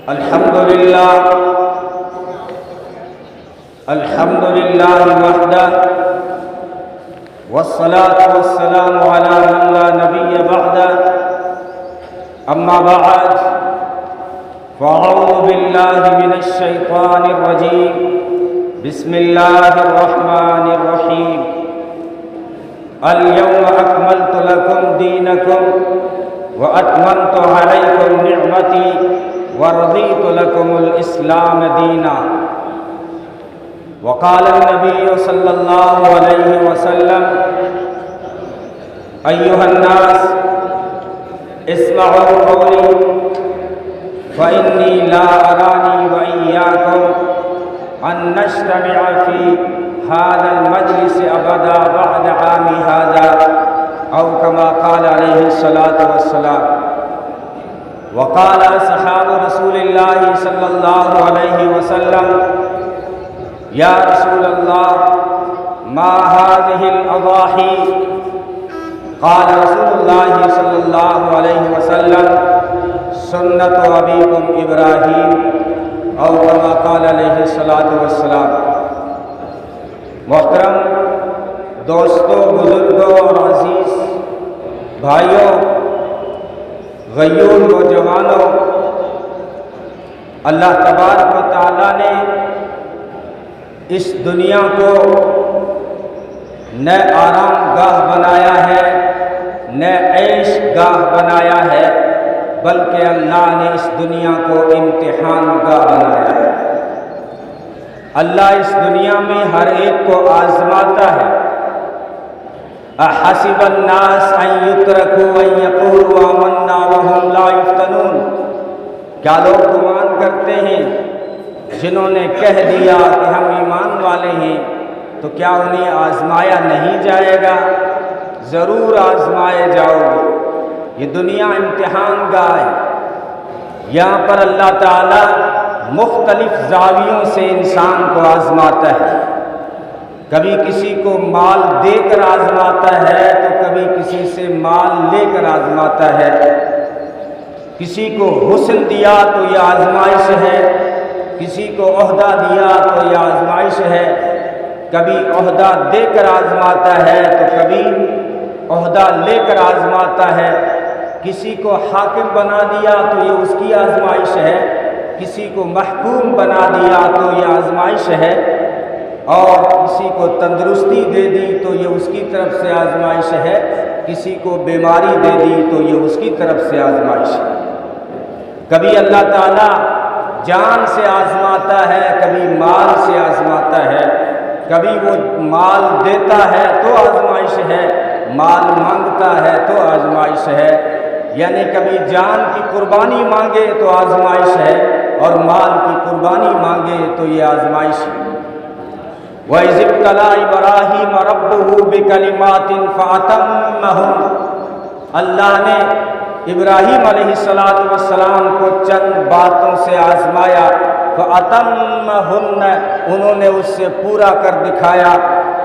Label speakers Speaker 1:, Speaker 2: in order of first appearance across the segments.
Speaker 1: الحمد لله وحده والصلاة والسلام على من لا نبي بعده أما بعد فأعوذ بالله من الشيطان الرجيم بسم الله الرحمن الرحيم اليوم أكملت لكم دينكم وأتممت عليكم نعمتي ورضيت لكم الإسلام دينا وقال النبي صلى الله عليه وسلم أيها الناس اسمعوا قولي فإني لا أراني وإياكم أن نجتمع في هذا المجلس أبدا بعد عام هذا أو كما قال عليه الصلاة والسلام وقال أصحاب رسول الله صلى الله عليه وسلم يا رسول الله ما هذه الأضاحي قال رسول الله صلى الله عليه وسلم سنة أبيكم إبراهيم أو كما قال عليه الصلاة والسلام محترم دوستوں، بزرگوں اور عزیز بھائیوں، غیور نوجوانوں، اللہ تبارک و تعالیٰ نے اس دنیا کو نہ آرام گاہ بنایا ہے نہ عیش گاہ بنایا ہے، بلکہ اللہ نے اس دنیا کو امتحان گاہ بنایا ہے۔ اللہ اس دنیا میں ہر ایک کو آزماتا ہے۔ احسب الناس ان یترکوا ان یقولوا آمنا وهم لا یفتنون، کیا لوگ گمان کرتے ہیں جنہوں نے کہہ دیا کہ ہم ایمان والے ہیں تو کیا انہیں آزمایا نہیں جائے گا؟ ضرور آزمائے جاؤ گے۔ یہ دنیا امتحان گاہ ہے، یہاں پر اللہ تعالیٰ مختلف زاویوں سے انسان کو آزماتا ہے۔ کبھی کسی کو مال دے کر آزماتا ہے تو کبھی کسی سے مال لے کر آزماتا ہے۔ کسی کو حسن دیا تو یہ آزمائش ہے، کسی کو عہدہ دیا تو یہ آزمائش ہے۔ کبھی عہدہ دے کر آزماتا ہے تو کبھی عہدہ لے کر آزماتا ہے۔ کسی کو حاکم بنا دیا تو یہ اس کی آزمائش ہے، کسی کو محکوم بنا دیا تو یہ آزمائش ہے، اور کسی کو تندرستی دے دی تو یہ اس کی طرف سے آزمائش ہے، کسی کو بیماری دے دی تو یہ اس کی طرف سے آزمائش ہے۔ کبھی اللہ تعالیٰ جان سے آزماتا ہے، کبھی مال سے آزماتا ہے۔ کبھی وہ مال دیتا ہے تو آزمائش ہے، مال مانگتا ہے تو آزمائش ہے، یعنی کبھی جان کی قربانی مانگے تو آزمائش ہے اور مال کی قربانی مانگے تو یہ آزمائش ہے۔ وَإِذِ ابْتَلَىٰ إِبْرَاهِيمَ رَبُّهُ بِكَلِمَاتٍ فَأَتَمَّهُنَّ، اللہ نے ابراہیم علیہ السلام کو چند باتوں سے آزمایا، فَأَتَمَّهُنَّ، انہوں نے اس سے پورا کر دکھایا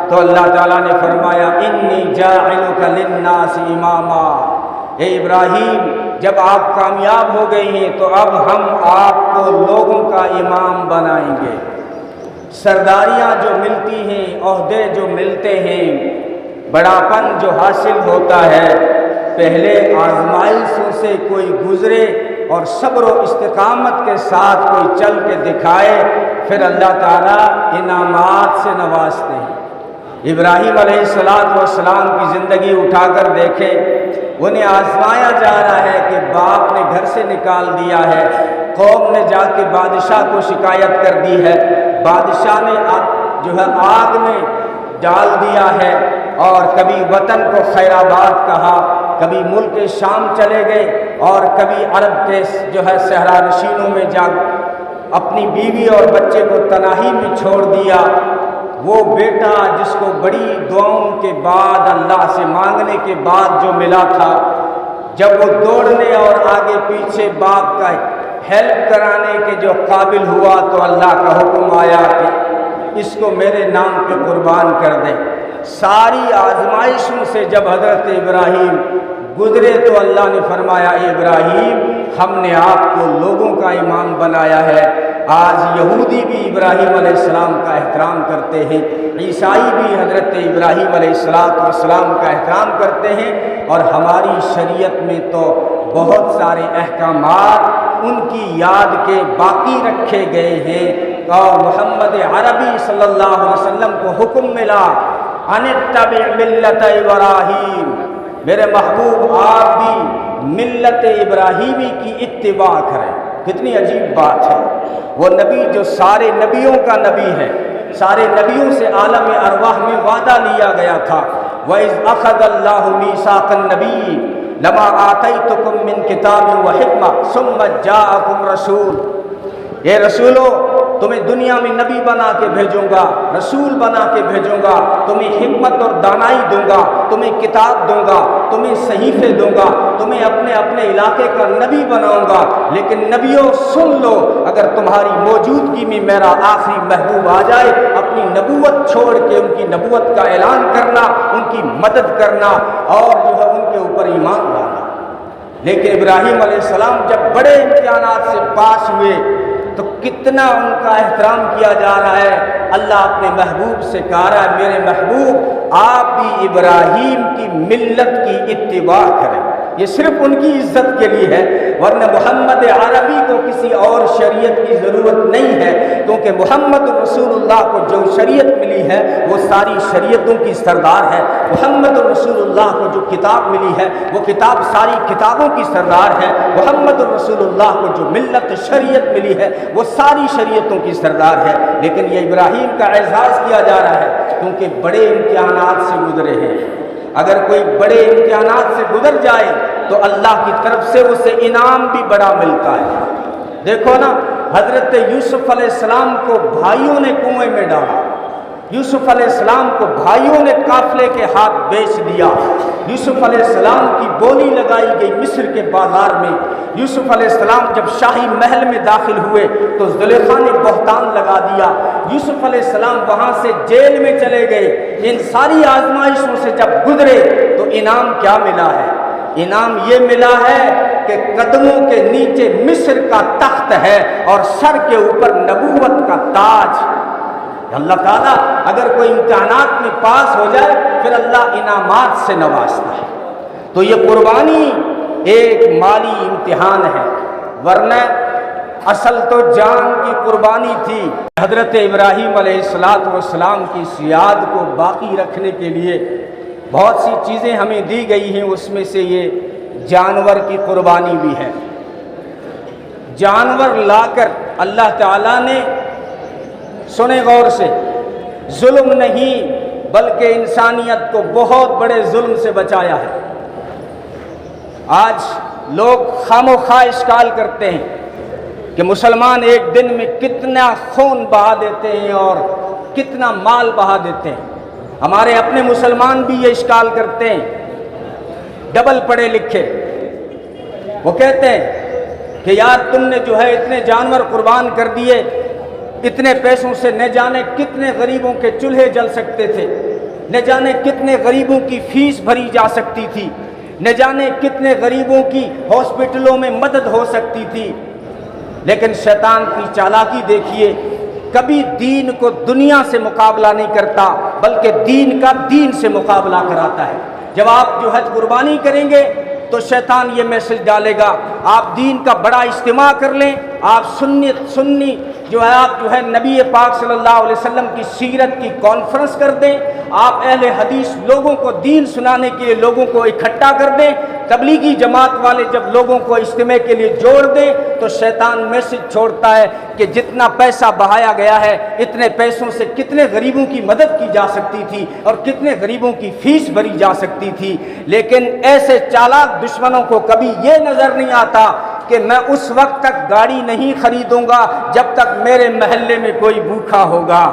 Speaker 1: تو اللہ تعالیٰ نے فرمایا إِنِّي جَاعِلُكَ لِلنَّاسِ إِمَامًا، اے ابراہیم جب آپ کامیاب ہو گئے ہیں تو اب ہم آپ کو لوگوں کا امام بنائیں گے۔ سرداریاں جو ملتی ہیں، عہدے جو ملتے ہیں، بڑاپن جو حاصل ہوتا ہے، پہلے آزمائشوں سے کوئی گزرے اور صبر و استقامت کے ساتھ کوئی چل کے دکھائے، پھر اللہ تعالیٰ انعامات سے نوازتے ہیں۔ ابراہیم علیہ السلام کی زندگی اٹھا کر دیکھیں، انہیں آزمایا جا رہا ہے کہ باپ نے گھر سے نکال دیا ہے، قوم نے جا کے بادشاہ کو شکایت کر دی ہے، بادشاہ نے جو ہے آگ میں ڈال دیا ہے، اور کبھی وطن کو خیر آباد کہا، کبھی ملک شام چلے گئے، اور کبھی عرب کے جو ہے صحرا نشینوں میں جا اپنی بیوی اور بچے کو تنہائی میں چھوڑ دیا۔ وہ بیٹا جس کو بڑی دعاؤں کے بعد اللہ سے مانگنے کے بعد جو ملا تھا، جب وہ دوڑنے اور آگے پیچھے باپ کا ہیلپ کرانے کے جو قابل ہوا تو اللہ کا حکم آیا کہ اس کو میرے نام پہ قربان کر دیں۔ ساری آزمائشوں سے جب حضرت ابراہیم گزرے تو اللہ نے فرمایا اے ابراہیم ہم نے آپ کو لوگوں کا امام بنایا ہے۔ آج یہودی بھی ابراہیم علیہ السلام کا احترام کرتے ہیں، عیسائی بھی حضرت ابراہیم علیہ السلام کا احترام کرتے ہیں، اور ہماری شریعت میں تو بہت سارے احکامات ان کی یاد کے باقی رکھے گئے ہیں۔ اور محمد عربی صلی اللہ علیہ وسلم کو حکم ملا ان اتبع ملت ابراہیم، میرے محبوب آپ بھی ملت ابراہیمی کی اتباع کریں۔ کتنی عجیب بات ہے، وہ نبی جو سارے نبیوں کا نبی ہے، سارے نبیوں سے عالم ارواح میں وعدہ لیا گیا تھا، وَإِذْ أَخَذَ اللَّهُ مِيثَاقَ النَّبِيِّينَ لَمَا آتَيْتُكُم مِّن كِتَابٍ وَحِكْمَةٍ ثُمَّ جَاءَكُمْ رَسُولٌ، اے رسولو تمہیں دنیا میں نبی بنا کے بھیجوں گا، رسول بنا کے بھیجوں گا، تمہیں حکمت اور دانائی دوں گا، تمہیں کتاب دوں گا، تمہیں صحیفے دوں گا، تمہیں اپنے اپنے علاقے کا نبی بناؤں گا۔ لیکن نبیوں سن لو، اگر تمہاری موجودگی میں میرا آخری محبوب آ جائے، اپنی نبوت چھوڑ کے ان کی نبوت کا اعلان کرنا، ان کی مدد کرنا اور جو ہے ان کے اوپر ایمان لانا۔ لیکن ابراہیم علیہ السلام جب بڑے امتحانات سے پاس ہوئے تو کتنا ان کا احترام کیا جا رہا ہے۔ اللہ اپنے محبوب سے کہہ رہا ہے میرے محبوب آپ بھی ابراہیم کی ملت کی اتباع کریں۔ یہ صرف ان کی عزت کے لیے ہے، ورنہ محمد عربی کو کسی اور شریعت کی ضرورت نہیں ہے، کیونکہ محمد رسول اللہ کو جو شریعت ملی ہے وہ ساری شریعتوں کی سردار ہے۔ محمد رسول اللہ کو جو کتاب ملی ہے وہ کتاب ساری کتابوں کی سردار ہے۔ محمد رسول اللہ کو جو ملت شریعت ملی ہے وہ ساری شریعتوں کی سردار ہے۔ لیکن یہ ابراہیم کا اعزاز کیا جا رہا ہے کیونکہ بڑے امتحانات سے گزرے ہیں۔ اگر کوئی بڑے امتحانات سے گزر جائے تو اللہ کی طرف سے اسے انعام بھی بڑا ملتا ہے۔ دیکھو نا، حضرت یوسف علیہ السلام کو بھائیوں نے کنویں میں ڈالا، یوسف علیہ السلام کو بھائیوں نے قافلے کے ہاتھ بیچ دیا، یوسف علیہ السلام کی بولی لگائی گئی مصر کے بازار میں۔ یوسف علیہ السلام جب شاہی محل میں داخل ہوئے تو زلیخا نے بہتان لگا دیا۔ یوسف علیہ السلام وہاں سے جیل میں چلے گئے۔ ان ساری آزمائشوں سے جب گزرے تو انعام کیا ملا ہے؟ انعام یہ ملا ہے کہ قدموں کے نیچے مصر کا تخت ہے اور سر کے اوپر نبوت کا تاج۔ اللہ تعالیٰ اگر کوئی امتحانات میں پاس ہو جائے پھر اللہ انعامات سے نوازتا ہے۔ تو یہ قربانی ایک مالی امتحان ہے، ورنہ اصل تو جان کی قربانی تھی۔ حضرت ابراہیم علیہ السلام کی سیاد کو باقی رکھنے کے لیے بہت سی چیزیں ہمیں دی گئی ہیں، اس میں سے یہ جانور کی قربانی بھی ہے۔ جانور لا کر اللہ تعالیٰ نے، سنیں غور سے، ظلم نہیں بلکہ انسانیت کو بہت بڑے ظلم سے بچایا ہے۔ آج لوگ خام و خواہ اشکال کرتے ہیں کہ مسلمان ایک دن میں کتنا خون بہا دیتے ہیں اور کتنا مال بہا دیتے ہیں۔ ہمارے اپنے مسلمان بھی یہ اشکال کرتے ہیں، ڈبل پڑھے لکھے، وہ کہتے ہیں کہ یار تم نے جو ہے اتنے جانور قربان کر دیے، اتنے پیسوں سے نہ جانے کتنے غریبوں کے چولہے جل سکتے تھے، نہ جانے کتنے غریبوں کی فیس بھری جا سکتی تھی، نہ جانے کتنے غریبوں کی ہاسپٹلوں میں مدد ہو سکتی تھی۔ لیکن شیطان کی چالاکی دیکھیے، کبھی دین کو دنیا سے مقابلہ نہیں کرتا بلکہ دین کا دین سے مقابلہ کراتا ہے۔ جب آپ جو حج قربانی کریں گے تو شیطان یہ میسج ڈالے گا آپ دین کا بڑا اجتماع کر لیں، آپ سنی جو ہے آپ جو ہے نبی پاک صلی اللہ علیہ وسلم کی سیرت کی کانفرنس کر دیں، آپ اہل حدیث لوگوں کو دین سنانے کے لیے لوگوں کو اکٹھا کر دیں، تبلیغی جماعت والے جب لوگوں کو اجتماع کے لیے جوڑ دیں تو شیطان میسج چھوڑتا ہے کہ جتنا پیسہ بہایا گیا ہے اتنے پیسوں سے کتنے غریبوں کی مدد کی جا سکتی تھی اور کتنے غریبوں کی فیس بھری جا سکتی تھی۔ لیکن ایسے چالاک دشمنوں کو کبھی یہ نظر نہیں آتا کہ میں اس وقت تک گاڑی نہیں خریدوں گا جب تک میرے محلے میں کوئی بھوکا ہوگا۔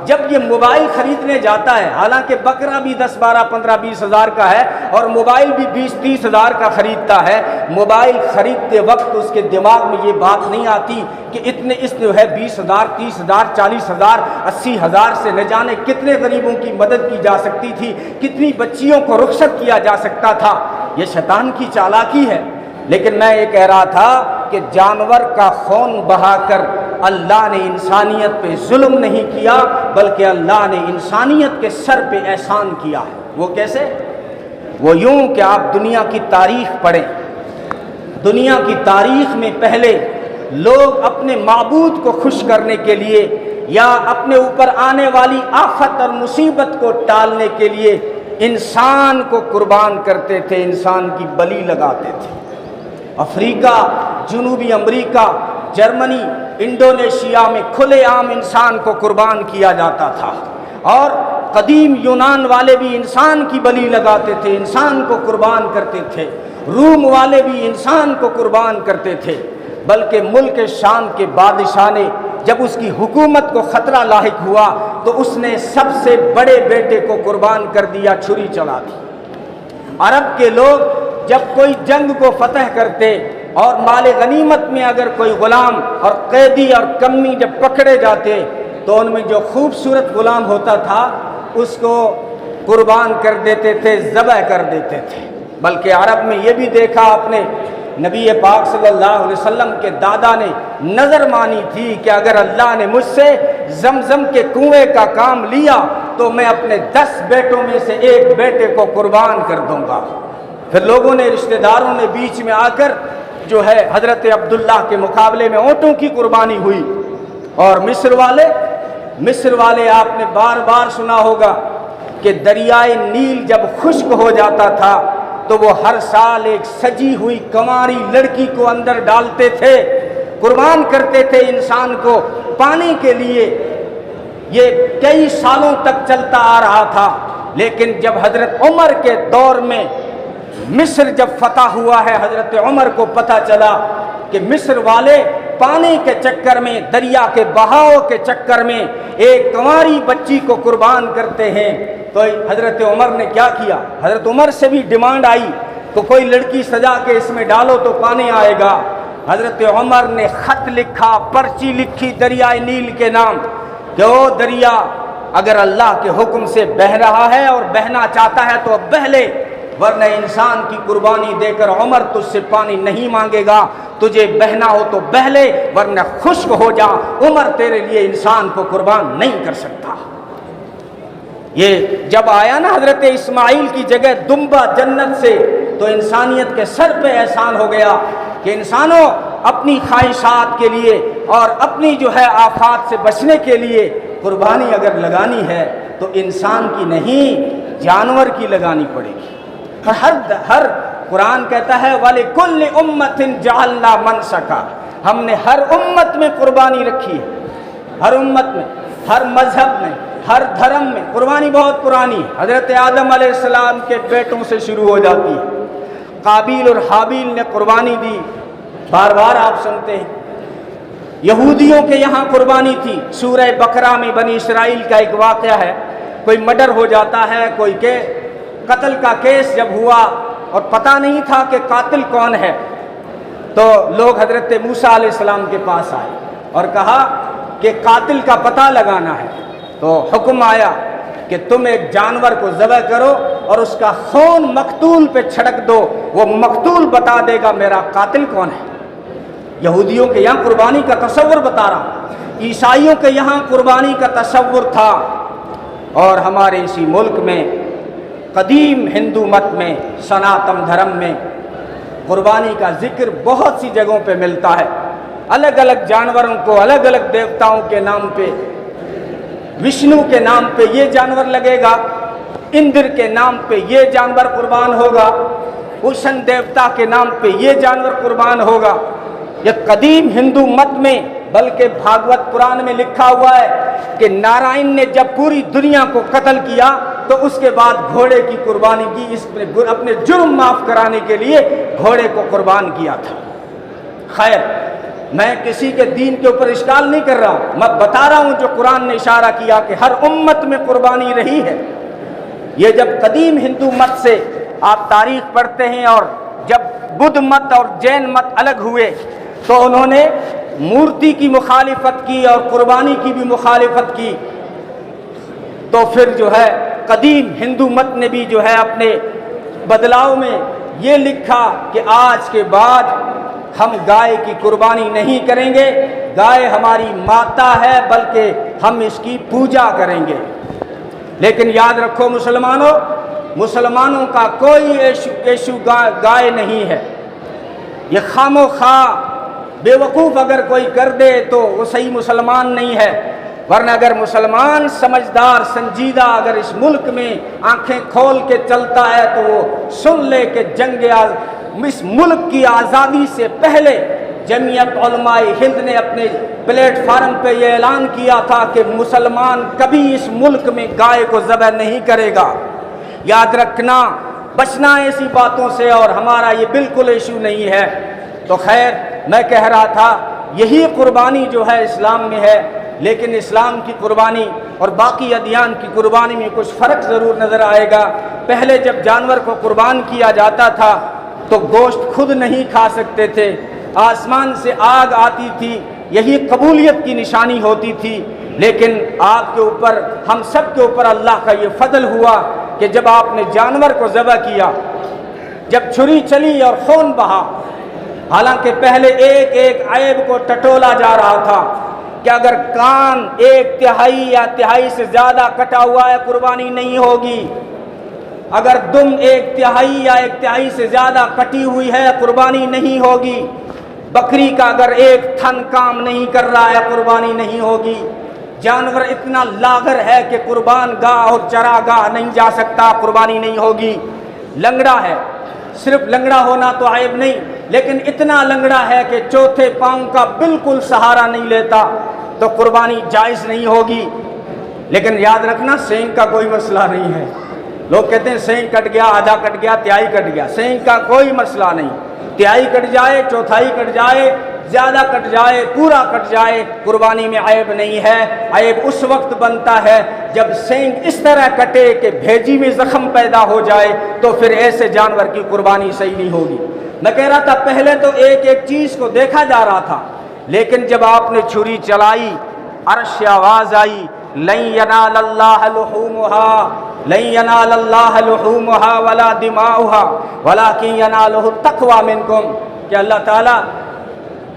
Speaker 1: جب یہ موبائل خریدنے جاتا ہے، حالانکہ بکرا بھی 10 12 15 20 ہزار کا ہے اور موبائل بھی 20 30 ہزار کا خریدتا ہے، موبائل خریدتے وقت اس کے دماغ میں یہ بات نہیں آتی کہ اس جو ہے 20 ہزار 30 ہزار 40 ہزار 80 ہزار سے نہ جانے کتنے غریبوں کی مدد کی جا سکتی تھی، کتنی بچیوں کو رخصت کیا جا سکتا تھا۔ یہ شیطان کی چالاکی ہے۔ لیکن میں یہ کہہ رہا تھا کہ جانور کا خون بہا کر اللہ نے انسانیت پہ ظلم نہیں کیا، بلکہ اللہ نے انسانیت کے سر پہ احسان کیا ہے۔ وہ کیسے؟ وہ یوں کہ آپ دنیا کی تاریخ پڑھیں۔ دنیا کی تاریخ میں پہلے لوگ اپنے معبود کو خوش کرنے کے لیے یا اپنے اوپر آنے والی آفت اور مصیبت کو ٹالنے کے لیے انسان کو قربان کرتے تھے، انسان کی بلی لگاتے تھے۔ افریقہ، جنوبی امریکہ، جرمنی، انڈونیشیا میں کھلے عام انسان کو قربان کیا جاتا تھا، اور قدیم یونان والے بھی انسان کی بلی لگاتے تھے، انسان کو قربان کرتے تھے۔ روم والے بھی انسان کو قربان کرتے تھے، بلکہ ملک شام کے بادشاہ نے جب اس کی حکومت کو خطرہ لاحق ہوا تو اس نے سب سے بڑے بیٹے کو قربان کر دیا، چھری چلا دی۔ عرب کے لوگ جب کوئی جنگ کو فتح کرتے اور مال غنیمت میں اگر کوئی غلام اور قیدی اور کمی جب پکڑے جاتے تو ان میں جو خوبصورت غلام ہوتا تھا اس کو قربان کر دیتے تھے، ذبح کر دیتے تھے۔ بلکہ عرب میں یہ بھی دیکھا آپ نے، نبی پاک صلی اللہ علیہ وسلم کے دادا نے نظر مانی تھی کہ اگر اللہ نے مجھ سے زمزم کے کنویں کا کام لیا تو میں اپنے 10 بیٹوں میں سے ایک بیٹے کو قربان کر دوں گا۔ پھر لوگوں نے، رشتہ داروں نے بیچ میں آ کر جو ہے حضرت عبداللہ کے مقابلے میں اونٹوں کی قربانی ہوئی۔ اور مصر والے آپ نے بار بار سنا ہوگا کہ دریائے نیل جب خشک ہو جاتا تھا تو وہ ہر سال ایک سجی ہوئی کنواری لڑکی کو اندر ڈالتے تھے، قربان کرتے تھے انسان کو پانی کے لیے۔ یہ کئی سالوں تک چلتا آ رہا تھا، لیکن جب حضرت عمر کے دور میں مصر جب فتح ہوا ہے، حضرت عمر کو پتہ چلا کہ مصر والے پانی کے چکر میں، دریا کے بہاؤ کے چکر میں ایک کنواری بچی کو قربان کرتے ہیں، تو حضرت عمر نے کیا کیا؟ حضرت عمر سے بھی ڈیمانڈ آئی تو کوئی لڑکی سجا کے اس میں ڈالو تو پانی آئے گا۔ حضرت عمر نے خط لکھا، پرچی لکھی دریائے نیل کے نام کہ او دریا، اگر اللہ کے حکم سے بہہ رہا ہے اور بہنا چاہتا ہے تو اب بہہ لے، ورنہ انسان کی قربانی دے کر عمر تجھ سے پانی نہیں مانگے گا، تجھے بہنا ہو تو بہہ لے ورنہ خشک ہو جا، عمر تیرے لیے انسان کو قربان نہیں کر سکتا۔ یہ جب آیا نا حضرت اسماعیل کی جگہ دمبا جنت سے، تو انسانیت کے سر پہ احسان ہو گیا کہ انسانوں اپنی خواہشات کے لیے اور اپنی جو ہے آفات سے بچنے کے لیے قربانی اگر لگانی ہے تو انسان کی نہیں، جانور کی لگانی پڑے گی۔ ہر قرآن کہتا ہے وَلِكُلِّ أُمَّةٍ جَعَلْنَا مَنْسَكًا، ہم نے ہر امت میں قربانی رکھی ہے، ہر امت میں، ہر مذہب میں، ہر دھرم میں قربانی بہت پرانی ہے۔ حضرت آدم علیہ السلام کے بیٹوں سے شروع ہو جاتی ہے۔ قابیل اور حابیل نے قربانی دی، بار بار آپ سنتے ہیں۔ یہودیوں کے یہاں قربانی تھی، سورہ بقرہ میں بنی اسرائیل کا ایک واقعہ ہے، کوئی مرڈر ہو جاتا ہے، کوئی کہ قتل کا کیس جب ہوا اور پتہ نہیں تھا کہ قاتل کون ہے، تو لوگ حضرت موسیٰ علیہ السلام کے پاس آئے اور کہا کہ قاتل کا پتہ لگانا ہے۔ تو حکم آیا کہ تم ایک جانور کو ذبح کرو اور اس کا خون مقتول پہ چھڑک دو، وہ مقتول بتا دے گا میرا قاتل کون ہے۔ یہودیوں کے یہاں قربانی کا تصور بتا رہا ہوں، عیسائیوں کے یہاں قربانی کا تصور تھا، اور ہمارے اسی ملک میں قدیم ہندو مت میں، سناتن دھرم میں قربانی کا ذکر بہت سی جگہوں پہ ملتا ہے۔ الگ الگ جانوروں کو الگ الگ دیوتاؤں کے نام پہ، وشنو کے نام پہ یہ جانور لگے گا، اندر کے نام پہ یہ جانور قربان ہوگا، اوشن دیوتا کے نام پہ یہ جانور قربان ہوگا۔ یہ قدیم ہندو مت میں، بلکہ بھاگوت پران میں لکھا ہوا ہے کہ نارائن نے جب پوری دنیا کو قتل کیا تو اس کے بعد گھوڑے کی قربانی کی، اس نے اپنے جرم معاف کرانے کے لیے گھوڑے کو قربان کیا تھا۔ خیر، میں کسی کے دین کے اوپر اشکال نہیں کر رہا، میں بتا رہا ہوں جو قرآن نے اشارہ کیا کہ ہر امت میں قربانی رہی ہے۔ یہ جب قدیم ہندو مت سے آپ تاریخ پڑھتے ہیں اور جب بدھ مت اور جین مت الگ ہوئے تو انہوں نے مورتی کی مخالفت کی اور قربانی کی بھی مخالفت کی، تو پھر جو ہے قدیم ہندو مت نے بھی جو ہے اپنے بدلاؤ میں یہ لکھا کہ آج کے بعد ہم گائے کی قربانی نہیں کریں گے، گائے ہماری ماتا ہے بلکہ ہم اس کی پوجا کریں گے۔ لیکن یاد رکھو مسلمانوں کا کوئی ایشو گائے نہیں ہے۔ یہ خام و خواہ بے وقوف اگر کوئی کر دے تو وہ صحیح مسلمان نہیں ہے، ورنہ اگر مسلمان سمجھدار سنجیدہ اگر اس ملک میں آنکھیں کھول کے چلتا ہے تو وہ سن لے کہ اس ملک کی آزادی سے پہلے جمعیت علماء ہند نے اپنے پلیٹ فارم پہ یہ اعلان کیا تھا کہ مسلمان کبھی اس ملک میں گائے کو ذبح نہیں کرے گا۔ یاد رکھنا، بچنا ایسی باتوں سے، اور ہمارا یہ بالکل ایشو نہیں ہے۔ تو خیر، میں کہہ رہا تھا یہی قربانی جو ہے اسلام میں ہے، لیکن اسلام کی قربانی اور باقی ادیان کی قربانی میں کچھ فرق ضرور نظر آئے گا۔ پہلے جب جانور کو قربان کیا جاتا تھا تو گوشت خود نہیں کھا سکتے تھے، آسمان سے آگ آتی تھی، یہی قبولیت کی نشانی ہوتی تھی۔ لیکن آپ کے اوپر، ہم سب کے اوپر اللہ کا یہ فضل ہوا کہ جب آپ نے جانور کو ذبح کیا، جب چھری چلی اور خون بہا، حالانکہ پہلے ایک ایک عیب کو ٹٹولا جا رہا تھا کہ اگر کان 1/3 یا تہائی سے زیادہ کٹا ہوا ہے قربانی نہیں ہوگی، اگر دم 1/3 یا 1/3 سے زیادہ کٹی ہوئی ہے قربانی نہیں ہوگی، بکری کا اگر ایک تھن کام نہیں کر رہا ہے قربانی نہیں ہوگی، جانور اتنا لاغر ہے کہ قربان گاہ اور چراگاہ نہیں جا سکتا قربانی نہیں ہوگی، لنگڑا ہے، صرف لنگڑا ہونا تو عیب نہیں، لیکن اتنا لنگڑا ہے کہ چوتھے پاؤں کا بالکل سہارا نہیں لیتا تو قربانی جائز نہیں ہوگی۔ لیکن یاد رکھنا، سینگ کا کوئی مسئلہ نہیں ہے۔ لوگ کہتے ہیں سینگ کٹ گیا، آدھا کٹ گیا، تہائی کٹ گیا، سینگ کا کوئی مسئلہ نہیں، تہائی کٹ جائے، چوتھائی کٹ جائے، زیادہ کٹ جائے، پورا کٹ جائے، قربانی میں عیب نہیں ہے۔ عیب اس وقت بنتا ہے جب سینگ اس طرح کٹے کہ بھیجی میں زخم پیدا ہو جائے، تو پھر ایسے جانور کی قربانی صحیح نہیں ہوگی۔ میں کہہ رہا تھا پہلے تو ایک ایک چیز کو دیکھا جا رہا تھا، لیکن جب آپ نے چھری چلائی، عرش سے آواز آئی، لن ینال اللہ لحومها لن ینال اللہ لحومها ولا دماؤها ولکن ینالہ التقوی منکم، کہ اللہ تعالیٰ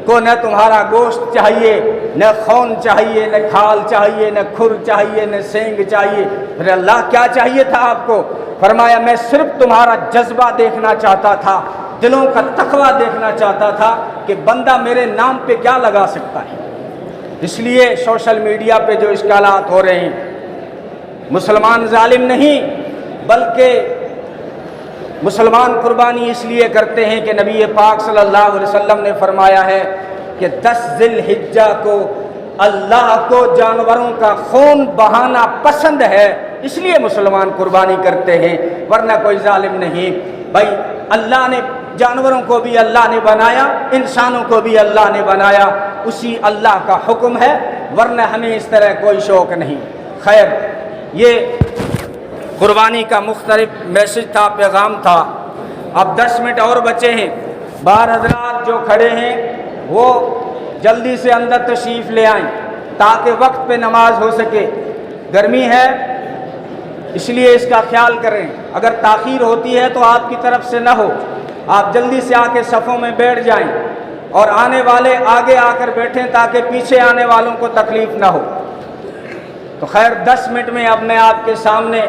Speaker 1: کو نہ تمہارا گوشت چاہیے، نہ خون چاہیے، نہ کھال چاہیے، نہ کھر چاہیے، نہ سینگ چاہیے۔ پھر اللہ کیا چاہیے تھا آپ کو؟ فرمایا میں صرف تمہارا جذبہ دیکھنا چاہتا تھا، دلوں کا تقوی دیکھنا چاہتا تھا کہ بندہ میرے نام پہ کیا لگا سکتا ہے۔ اس لیے سوشل میڈیا پہ جو اشکالات ہو رہے ہیں، مسلمان ظالم نہیں بلکہ مسلمان قربانی اس لیے کرتے ہیں کہ نبی پاک صلی اللہ علیہ وسلم نے فرمایا ہے کہ 10 ذی الحجہ کو اللہ کو جانوروں کا خون بہانا پسند ہے، اس لیے مسلمان قربانی کرتے ہیں، ورنہ کوئی ظالم نہیں۔ بھائی اللہ نے جانوروں کو بھی اللہ نے بنایا، انسانوں کو بھی اللہ نے بنایا، اسی اللہ کا حکم ہے، ورنہ ہمیں اس طرح کوئی شوق نہیں۔ خیر، یہ قربانی کا مختلف میسج تھا، پیغام تھا۔ اب 10 منٹ اور بچے ہیں، باہر حضرات جو کھڑے ہیں وہ جلدی سے اندر تشریف لے آئیں تاکہ وقت پہ نماز ہو سکے۔ گرمی ہے اس لیے اس کا خیال کریں، اگر تاخیر ہوتی ہے تو آپ کی طرف سے نہ ہو، آپ جلدی سے آ کے صفوں میں بیٹھ جائیں اور آنے والے آگے آ کر بیٹھیں تاکہ پیچھے آنے والوں کو تکلیف نہ ہو۔ تو خیر 10 منٹ میں اب میں آپ کے سامنے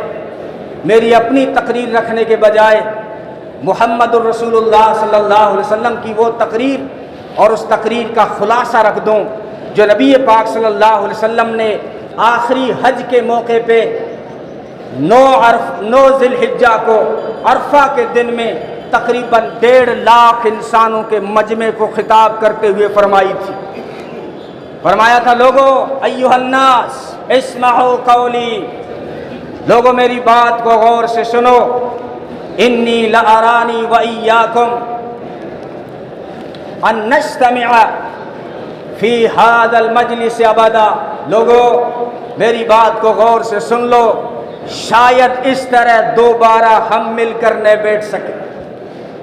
Speaker 1: میری اپنی تقریر رکھنے کے بجائے محمد الرسول اللہ صلی اللہ علیہ وسلم کی وہ تقریر اور اس تقریر کا خلاصہ رکھ دوں جو نبی پاک صلی اللہ علیہ وسلم نے آخری حج کے موقع پہ 9 ذی الحجہ کو عرفہ کے دن میں تقریباً 1.5 لاکھ انسانوں کے مجمع کو خطاب کرتے ہوئے فرمائی تھی۔ فرمایا تھا لوگو ایھا الناس اسمعوا قولی، لوگو میری بات کو غور سے سنو، انی لارانی وایاکم ان نجتمع فی ھذا المجلس ابدا، لوگو میری بات کو غور سے سن لو، شاید اس طرح دوبارہ ہم مل کر نہ بیٹھ سکیں۔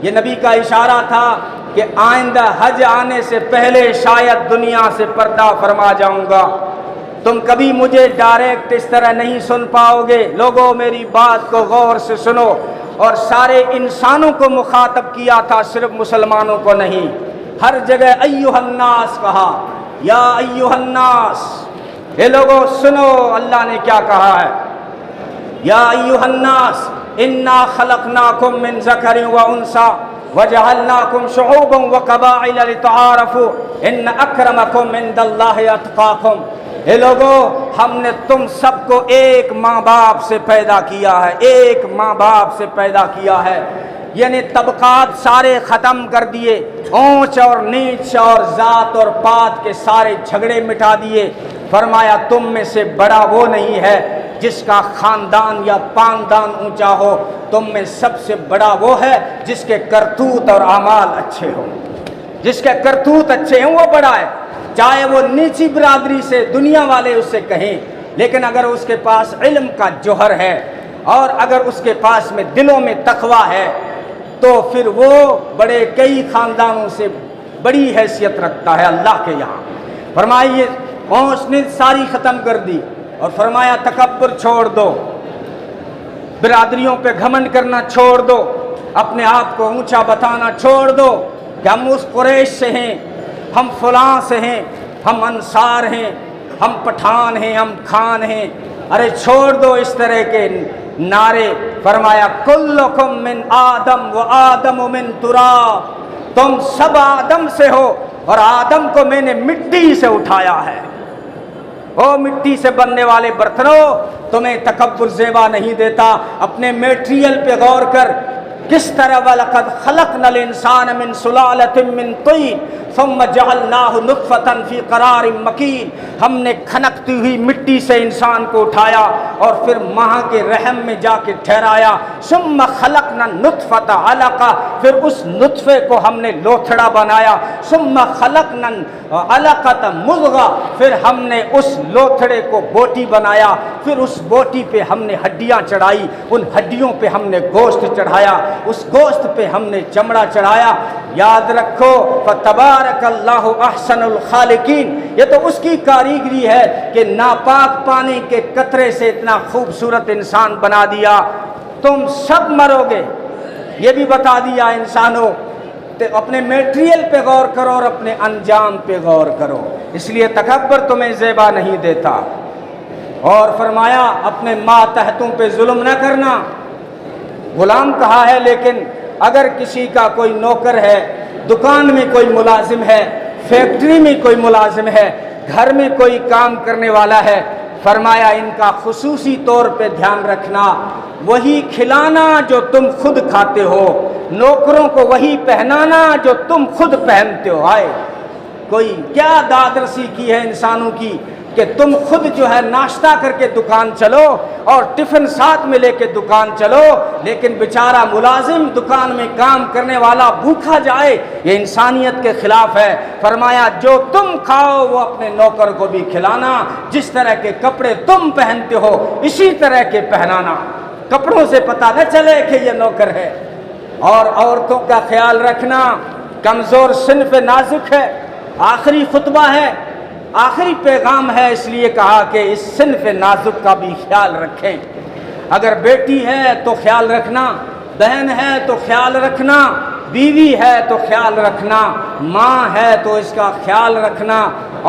Speaker 1: یہ نبی کا اشارہ تھا کہ آئندہ حج آنے سے پہلے شاید دنیا سے پردہ فرما جاؤں گا، تم کبھی مجھے ڈائریکٹ اس طرح نہیں سن پاؤ گے، لوگوں میری بات کو غور سے سنو، اور سارے انسانوں کو مخاطب کیا تھا، صرف مسلمانوں کو نہیں۔ ہر جگہ ایھا الناس کہا، یا ایھا الناس، اے لوگوں سنو اللہ نے کیا کہا ہے، یا ایھا الناس انا خلقناکم من ذکر و انثی وجعلناکم شعوبا وقبائل لتعارفوا ان اکرمکم عند اللہ اتقاکم۔ اے لوگو ہم نے تم سب کو ایک ماں باپ سے پیدا کیا ہے، ایک ماں باپ سے پیدا کیا ہے، یعنی طبقات سارے ختم کر دیے، اونچ اور نیچ اور ذات اور پات کے سارے جھگڑے مٹا دیے۔ فرمایا تم میں سے بڑا وہ نہیں ہے جس کا خاندان یا پاندان اونچا ہو، تم میں سب سے بڑا وہ ہے جس کے کرتوت اور اعمال اچھے ہوں، جس کے کرتوت اچھے ہیں وہ بڑا ہے، چاہے وہ نیچی برادری سے دنیا والے اس سے کہیں، لیکن اگر اس کے پاس علم کا جوہر ہے اور اگر اس کے پاس میں دلوں میں تقویٰ ہے تو پھر وہ بڑے کئی خاندانوں سے بڑی حیثیت رکھتا ہے اللہ کے یہاں۔ فرمائیے اونچ نیچ ساری ختم کر دی اور فرمایا تکبر چھوڑ دو، برادریوں پہ گھمنڈ کرنا چھوڑ دو، اپنے آپ کو اونچا بتانا چھوڑ دو کہ ہم اس قریش سے ہیں، ہم فلاں سے ہیں، ہم انصار ہیں، ہم پٹھان ہیں، ہم خان ہیں، ارے چھوڑ دو اس طرح کے نعرے۔ فرمایا کلکم من آدم و آدم من تراب، تم سب آدم سے ہو اور آدم کو میں نے مٹی سے اٹھایا ہے۔ او مٹی سے بننے والے برتنوں، تمہیں تکبر زیبا نہیں دیتا، اپنے میٹریل پہ غور کر، کس طرح وَلَقَدْ خَلَقْنَا الْإِنسَانَ مِنْ سُلَالَةٍ مِّن طِينٍ ثُمَّ جَعَلْنَاهُ نُطْفَةً فِي قَرَارٍ مَّكِينٍ، ہم نے کھنکتی ہوئی مٹی سے انسان کو اٹھایا اور پھر ماں کے رحم میں جا کے ٹھہرایا، ثُمَّ خَلَقْنَا النُّطْفَةَ عَلَقَةً، پھر اس نطفے کو ہم نے لوتھڑا بنایا، ثُمَّ خَلَقْنَا الْعَلَقَةَ مُضْغَةً، پھر ہم نے اس لوتھڑے کو بوٹی بنایا، پھر اس بوٹی پہ ہم نے ہڈیاں چڑھائی، ان ہڈیوں پہ ہم نے گوشت چڑھایا، اس گوشت پہ ہم نے چمڑا چڑھایا۔ یاد رکھو فتبارک اللہ احسن الخالقین، یہ تو اس کی کاریگری ہے کہ ناپاک پانی کے قطرے سے اتنا خوبصورت انسان بنا دیا۔ تم سب مرو گے یہ بھی بتا دیا انسانوں، اپنے میٹریل پہ غور کرو اور اپنے انجام پہ غور کرو، اس لیے تکبر تمہیں زیبا نہیں دیتا۔ اور فرمایا اپنے ماتحتوں پہ ظلم نہ کرنا، غلام کہا ہے لیکن اگر کسی کا کوئی نوکر ہے، دکان میں کوئی ملازم ہے، فیکٹری میں کوئی ملازم ہے، گھر میں کوئی کام کرنے والا ہے، فرمایا ان کا خصوصی طور پہ دھیان رکھنا، وہی کھلانا جو تم خود کھاتے ہو، نوکروں کو وہی پہنانا جو تم خود پہنتے ہو۔ آئے کوئی کیا دادرسی کی ہے انسانوں کی کہ تم خود جو ہے ناشتہ کر کے دکان چلو اور ٹفن ساتھ میں لے کے دکان چلو، لیکن بیچارہ ملازم دکان میں کام کرنے والا بھوکا جائے، یہ انسانیت کے خلاف ہے۔ فرمایا جو تم کھاؤ وہ اپنے نوکر کو بھی کھلانا، جس طرح کے کپڑے تم پہنتے ہو اسی طرح کے پہنانا، کپڑوں سے پتہ نہ چلے کہ یہ نوکر ہے۔ اور عورتوں کا خیال رکھنا، کمزور صنف نازک ہے، آخری خطبہ ہے، آخری پیغام ہے، اس لیے کہا کہ اس صنف نازک کا بھی خیال رکھیں۔ اگر بیٹی ہے تو خیال رکھنا، بہن ہے تو خیال رکھنا، بیوی ہے تو خیال رکھنا، ماں ہے تو اس کا خیال رکھنا،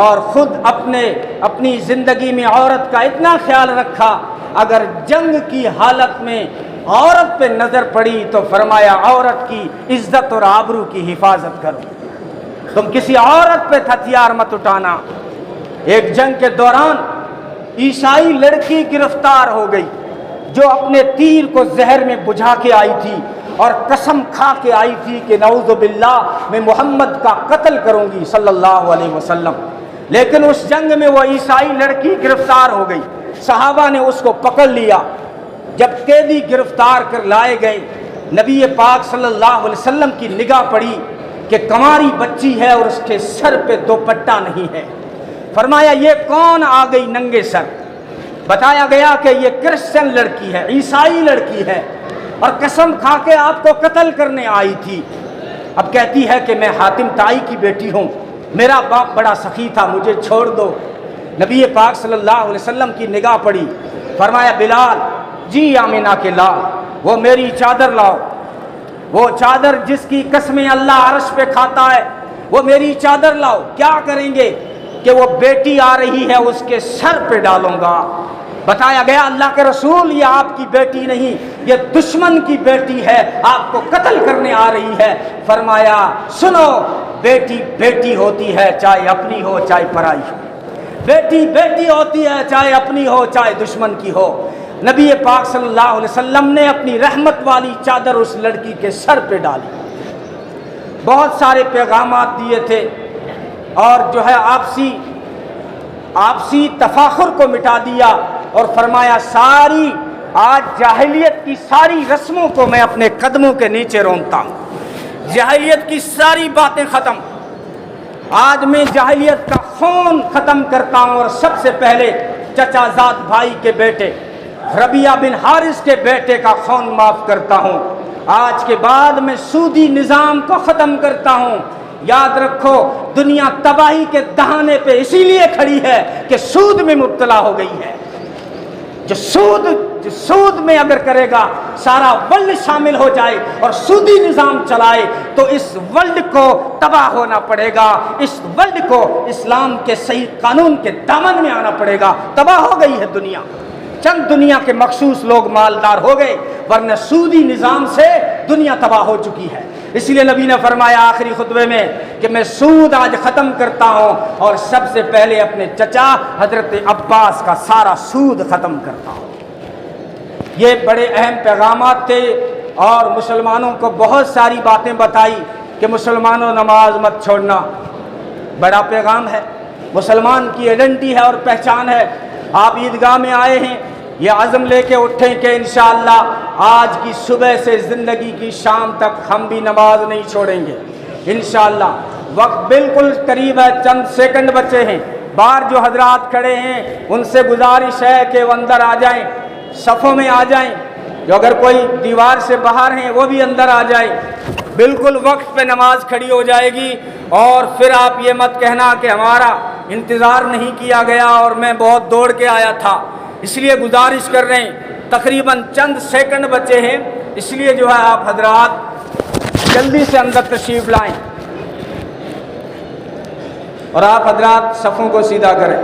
Speaker 1: اور خود اپنی زندگی میں عورت کا اتنا خیال رکھا، اگر جنگ کی حالت میں عورت پہ نظر پڑی تو فرمایا عورت کی عزت اور آبرو کی حفاظت کرو، تم کسی عورت پہ ہتھیار مت اٹھانا۔ ایک جنگ کے دوران عیسائی لڑکی گرفتار ہو گئی جو اپنے تیر کو زہر میں بجھا کے آئی تھی اور قسم کھا کے آئی تھی کہ نعوذ باللہ میں محمد کا قتل کروں گی صلی اللہ علیہ وسلم، لیکن اس جنگ میں وہ عیسائی لڑکی گرفتار ہو گئی، صحابہ نے اس کو پکڑ لیا، جب قیدی گرفتار کر لائے گئے، نبی پاک صلی اللہ علیہ وسلم کی نگاہ پڑی کہ کنواری بچی ہے اور اس کے سر پہ دوپٹہ نہیں ہے، فرمایا یہ کون آ گئی ننگے سر؟ بتایا گیا کہ یہ کرسچن لڑکی ہے، عیسائی لڑکی ہے، اور قسم کھا کے آپ کو قتل کرنے آئی تھی۔ اب کہتی ہے کہ میں حاتم تائی کی بیٹی ہوں، میرا باپ بڑا سخی تھا، مجھے چھوڑ دو۔ نبی پاک صلی اللہ علیہ وسلم کی نگاہ پڑی، فرمایا بلال، جی آمینہ کے لال، وہ میری چادر لاؤ، وہ چادر جس کی قسمیں اللہ عرش پہ کھاتا ہے، وہ میری چادر لاؤ۔ کیا کریں گے کہ وہ بیٹی آ رہی ہے، اس کے سر پہ ڈالوں گا۔ بتایا گیا اللہ کے رسول یہ آپ کی بیٹی نہیں، یہ دشمن کی بیٹی ہے، آپ کو قتل کرنے آ رہی ہے۔ فرمایا سنو، بیٹی بیٹی ہوتی ہے، چاہے اپنی ہو چاہے پرائی ہو، بیٹی بیٹی ہوتی ہے، چاہے اپنی ہو چاہے دشمن کی ہو۔ نبی پاک صلی اللہ علیہ وسلم نے اپنی رحمت والی چادر اس لڑکی کے سر پہ ڈالی۔ بہت سارے پیغامات دیے تھے، اور جو ہے آپسی تفاخر کو مٹا دیا، اور فرمایا ساری آج جاہلیت کی ساری رسموں کو میں اپنے قدموں کے نیچے رونتا ہوں، جاہلیت کی ساری باتیں ختم، آج میں جاہلیت کا خون ختم کرتا ہوں، اور سب سے پہلے چچا زاد بھائی کے بیٹے ربیعہ بن حارث کے بیٹے کا خون معاف کرتا ہوں، آج کے بعد میں سودی نظام کو ختم کرتا ہوں۔ یاد رکھو دنیا تباہی کے دہانے پہ اسی لیے کھڑی ہے کہ سود میں مبتلا ہو گئی ہے۔ جو سود میں اگر کرے گا سارا ورلڈ شامل ہو جائے اور سودی نظام چلائے تو اس ورلڈ کو تباہ ہونا پڑے گا، اس ورلڈ کو اسلام کے صحیح قانون کے دامن میں آنا پڑے گا۔ تباہ ہو گئی ہے دنیا، چند دنیا کے مخصوص لوگ مالدار ہو گئے، ورنہ سودی نظام سے دنیا تباہ ہو چکی ہے۔ اس لیے نبی نے فرمایا آخری خطبے میں کہ میں سود آج ختم کرتا ہوں، اور سب سے پہلے اپنے چچا حضرت عباس کا سارا سود ختم کرتا ہوں۔ یہ بڑے اہم پیغامات تھے، اور مسلمانوں کو بہت ساری باتیں بتائی کہ مسلمانوں نماز مت چھوڑنا، بڑا پیغام ہے، مسلمان کی آئیڈینٹی ہے اور پہچان ہے۔ آپ عیدگاہ میں آئے ہیں، یہ عزم لے کے اٹھیں کہ انشاءاللہ آج کی صبح سے زندگی کی شام تک ہم بھی نماز نہیں چھوڑیں گے انشاءاللہ۔ وقت بالکل قریب ہے، چند سیکنڈ بچے ہیں، باہر جو حضرات کھڑے ہیں ان سے گزارش ہے کہ وہ اندر آ جائیں، صفوں میں آ جائیں، جو اگر کوئی دیوار سے باہر ہیں وہ بھی اندر آ جائیں۔ بالکل وقت پہ نماز کھڑی ہو جائے گی، اور پھر آپ یہ مت کہنا کہ ہمارا انتظار نہیں کیا گیا اور میں بہت دوڑ کے آیا تھا۔ اس لیے گزارش کر رہے ہیں، تقریباً چند سیکنڈ بچے ہیں، اس لیے جو ہے آپ حضرات جلدی سے اندر تشریف لائیں، اور آپ حضرات صفوں کو سیدھا کریں۔